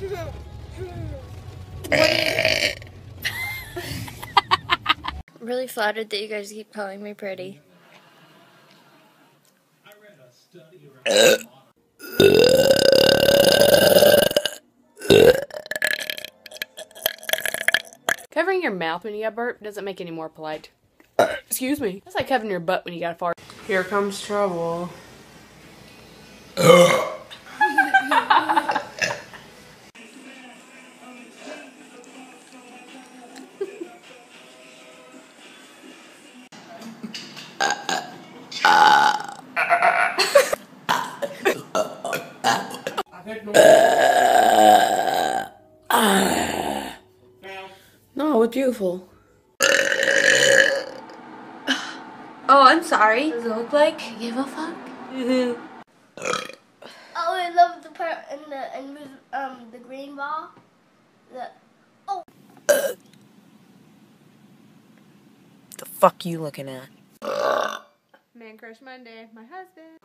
I'm really flattered that you guys keep calling me pretty. Covering your mouth when you got burp doesn't make it any more polite. Excuse me. That's like covering your butt when you got a fart. Here comes trouble. No, it's beautiful. Oh, I'm sorry. Does it look like? Give a fuck? Oh, I love the part in the green ball. The fuck you looking at? Man Crush Monday, my husband.